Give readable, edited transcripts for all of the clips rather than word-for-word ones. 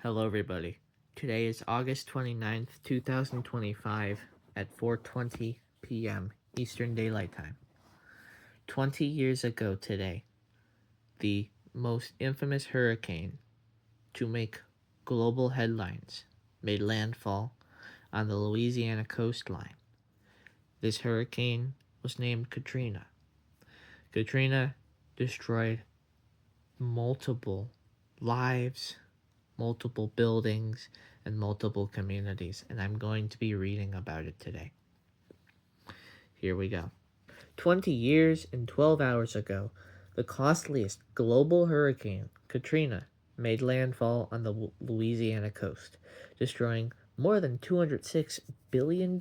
Hello, everybody. Today is August 29th, 2025 at 4:20 p.m. Eastern Daylight Time. 20 years ago today, the most infamous hurricane to make global headlines made landfall on the Louisiana coastline. This hurricane was named Katrina. Katrina destroyed multiple lives, multiple buildings, and multiple communities, and I'm going to be reading about it today. Here we go. 20 years and 12 hours ago, the costliest global hurricane, Katrina, made landfall on the Louisiana coast, destroying more than $206 billion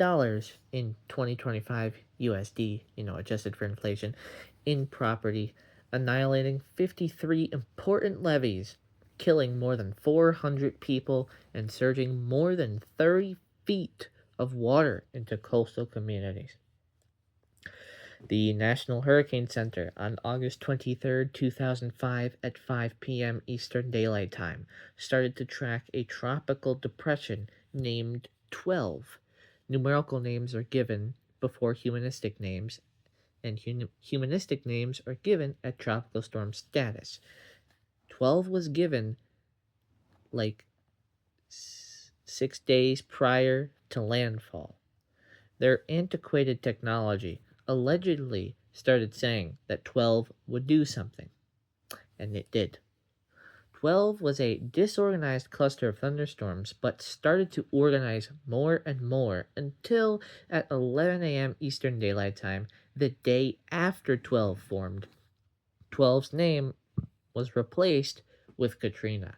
in 2025 USD, adjusted for inflation, in property, annihilating 53 important levees, killing more than 400 people, and surging more than 30 feet of water into coastal communities. The National Hurricane Center on August 23rd, 2005 at 5 p.m. Eastern Daylight Time started to track a tropical depression named 12. Numerical names are given before humanistic names, and humanistic names are given at tropical storm status. 12 was given like 6 days prior to landfall. Their antiquated technology allegedly started saying that 12 would do something, and it did. 12 was a disorganized cluster of thunderstorms, but started to organize more and more until at 11 a.m. Eastern Daylight Time, the day after 12 formed. 12's name was replaced with Katrina.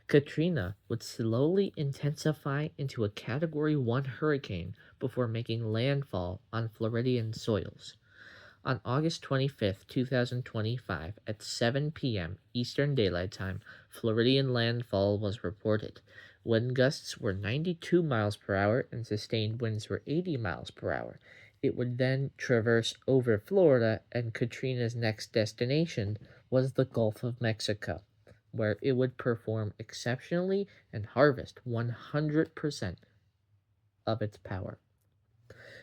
Katrina would slowly intensify into a Category 1 hurricane before making landfall on Floridian soils. On August 25th, 2025, at 7 p.m. Eastern Daylight Time, Floridian landfall was reported. Wind gusts were 92 miles per hour and sustained winds were 80 miles per hour. It would then traverse over Florida, and Katrina's next destination was the Gulf of Mexico, where it would perform exceptionally and harvest 100% of its power.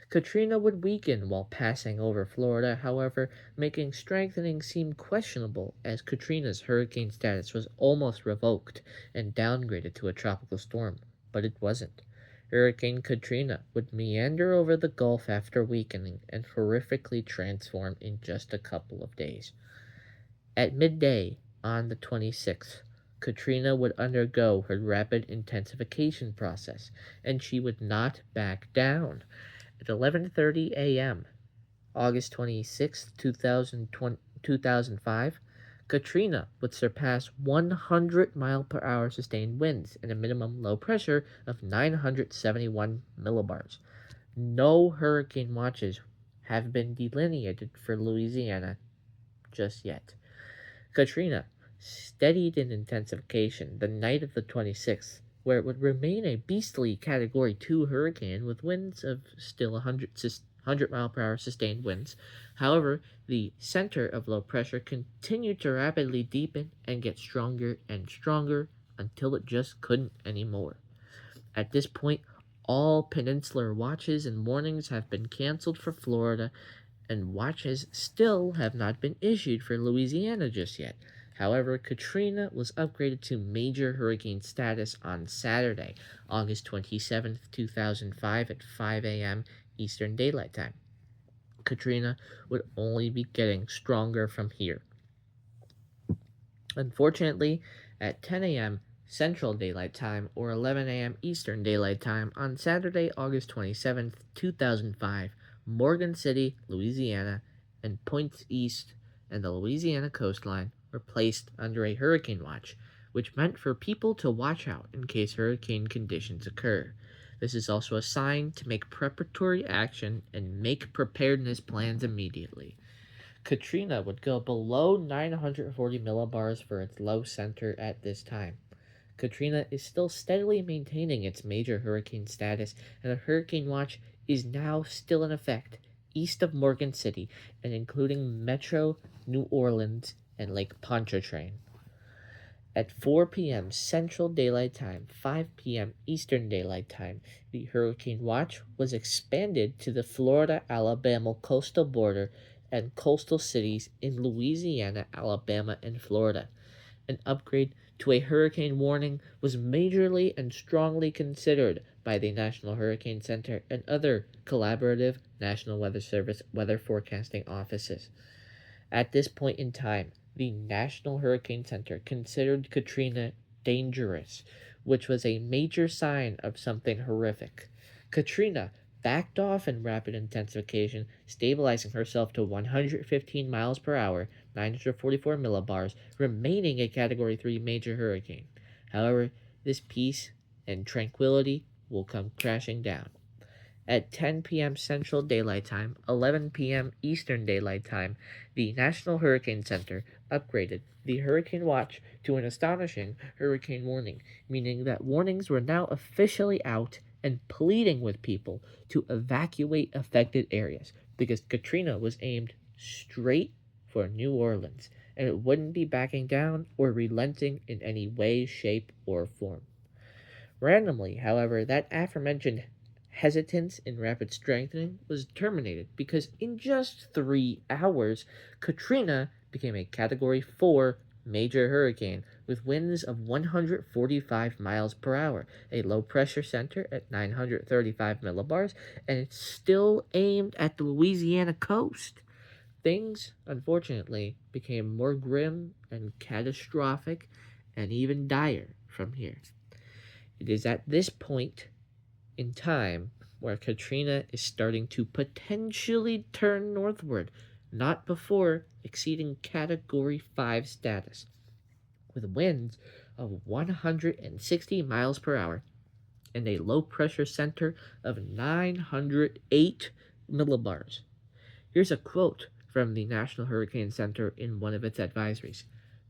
Katrina would weaken while passing over Florida, however, making strengthening seem questionable as Katrina's hurricane status was almost revoked and downgraded to a tropical storm, but it wasn't. Hurricane Katrina would meander over the Gulf after weakening and horrifically transform in just a couple of days. At midday on the 26th, Katrina would undergo her rapid intensification process, and she would not back down. At 11:30 a.m., August 26th, 2005, Katrina would surpass 100 mile per hour sustained winds and a minimum low pressure of 971 millibars. No hurricane watches have been delineated for Louisiana just yet. Katrina steadied in intensification the night of the 26th, where it would remain a beastly Category 2 hurricane with winds of still 100 mile per hour sustained winds. However, the center of low pressure continued to rapidly deepen and get stronger and stronger until it just couldn't anymore. At this point, all peninsular watches and warnings have been canceled for Florida, and watches still have not been issued for Louisiana just yet. However, Katrina was upgraded to major hurricane status on Saturday, August 27th, 2005 at 5 a.m. Eastern Daylight Time. Katrina would only be getting stronger from here. Unfortunately, at 10 a.m. Central Daylight Time or 11 a.m. Eastern Daylight Time on Saturday, August 27th, 2005, Morgan City, Louisiana, and points east and the Louisiana coastline were placed under a hurricane watch, which meant for people to watch out in case hurricane conditions occur. This is also a sign to make preparatory action and make preparedness plans immediately. Katrina would go below 940 millibars for its low center at this time. Katrina is still steadily maintaining its major hurricane status, and a hurricane watch is now still in effect east of Morgan City and including Metro New Orleans and Lake Pontchartrain. At 4 p.m. Central Daylight Time, 5 p.m. Eastern Daylight Time, the hurricane watch was expanded to the Florida Alabama coastal border and coastal cities in Louisiana, Alabama, and Florida. An upgrade to a hurricane warning was majorly and strongly considered by the National Hurricane Center and other collaborative National Weather Service weather forecasting offices. At this point in time, the National Hurricane Center considered Katrina dangerous, which was a major sign of something horrific. Katrina backed off in rapid intensification, stabilizing herself to 115 miles per hour, 944 millibars, remaining a Category 3 major hurricane. However, this peace and tranquility will come crashing down. At 10 p.m. Central Daylight Time, 11 p.m. Eastern Daylight Time, the National Hurricane Center upgraded the Hurricane Watch to an astonishing hurricane warning, meaning that warnings were now officially out and pleading with people to evacuate affected areas because Katrina was aimed straight for New Orleans and it wouldn't be backing down or relenting in any way, shape, or form. Randomly, however, that aforementioned hesitance in rapid strengthening was terminated because in just 3 hours, Katrina became a Category 4 major hurricane with winds of 145 miles per hour, a low pressure center at 935 millibars, and it's still aimed at the Louisiana coast. Things, unfortunately, became more grim and catastrophic and even dire from here. It is at this point in time where Katrina is starting to potentially turn northward, not before exceeding Category 5 status, with winds of 160 miles per hour and a low pressure center of 908 millibars. Here's a quote from the National Hurricane Center in one of its advisories.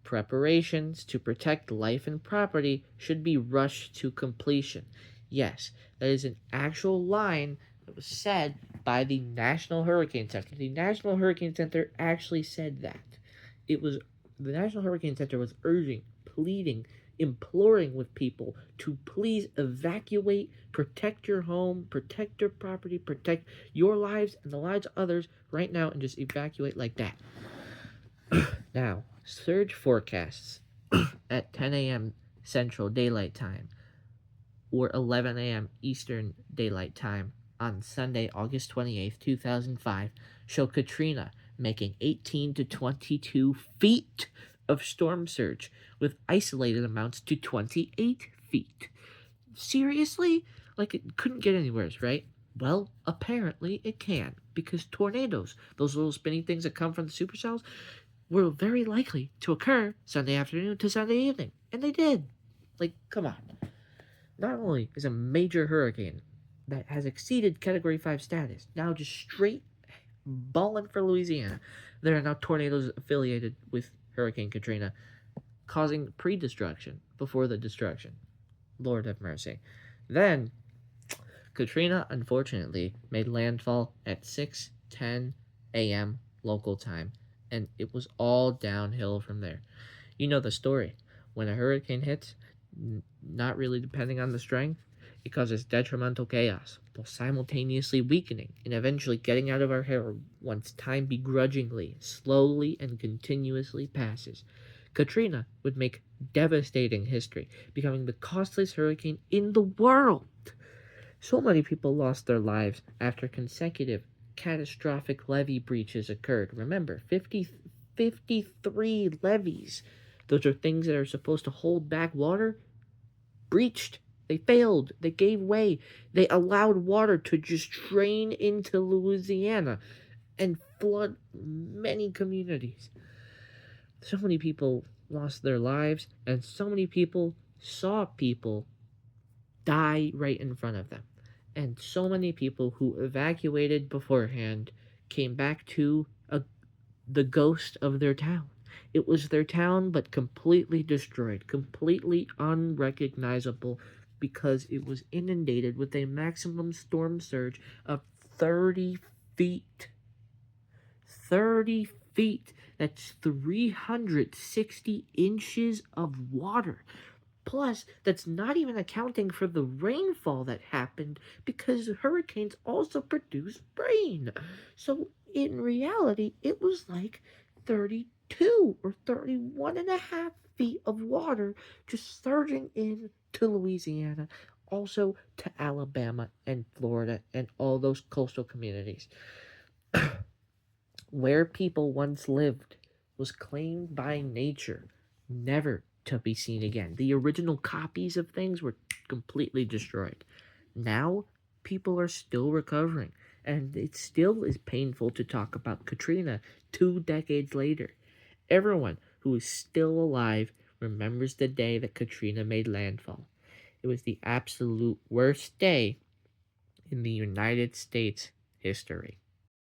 Preparations to protect life and property should be rushed to completion. Yes, that is an actual line that was said by the National Hurricane Center. The National Hurricane Center actually said that. It was the National Hurricane Center was urging, pleading, imploring with people to please evacuate, protect your home, protect your property, protect your lives and the lives of others right now, and just evacuate like that. Now, surge forecasts at 10 a.m. Central Daylight Time or 11 a.m. Eastern Daylight Time on Sunday, August 28th, 2005, show Katrina making 18 to 22 feet of storm surge with isolated amounts to 28 feet. Seriously? Like it couldn't get any worse, right? Well, apparently it can, because tornadoes, those little spinny things that come from the supercells, were very likely to occur Sunday afternoon to Sunday evening. And they did. Like, come on. Not only is a major hurricane that has exceeded Category 5 status now just straight balling for Louisiana, there are now tornadoes affiliated with Hurricane Katrina, causing pre-destruction before the destruction. Lord have mercy. Then, Katrina unfortunately made landfall at 6:10 a.m. local time, and it was all downhill from there. You know the story. When a hurricane hits, not really depending on the strength, it causes detrimental chaos, while simultaneously weakening and eventually getting out of our hair once time begrudgingly, slowly, and continuously passes. Katrina would make devastating history, becoming the costliest hurricane in the world. So many people lost their lives after consecutive catastrophic levee breaches occurred. Remember, 53 levees. Those are things that are supposed to hold back water. Breached. They failed. They gave way. They allowed water to just drain into Louisiana and flood many communities. So many people lost their lives, and so many people saw people die right in front of them. And so many people who evacuated beforehand came back to the ghost of their town. It was their town, but completely destroyed, completely unrecognizable because it was inundated with a maximum storm surge of 30 feet. 30 feet. That's 360 inches of water. Plus, that's not even accounting for the rainfall that happened because hurricanes also produce rain. So, in reality, it was like 32 or 31 and a half feet of water just surging into Louisiana, also to Alabama and Florida and all those coastal communities. Where people once lived was claimed by nature, never to be seen again. The original copies of things were completely destroyed. Now, people are still recovering, and it still is painful to talk about Katrina 2 decades later. Everyone who is still alive remembers the day that Katrina made landfall. It was the absolute worst day in the United States history.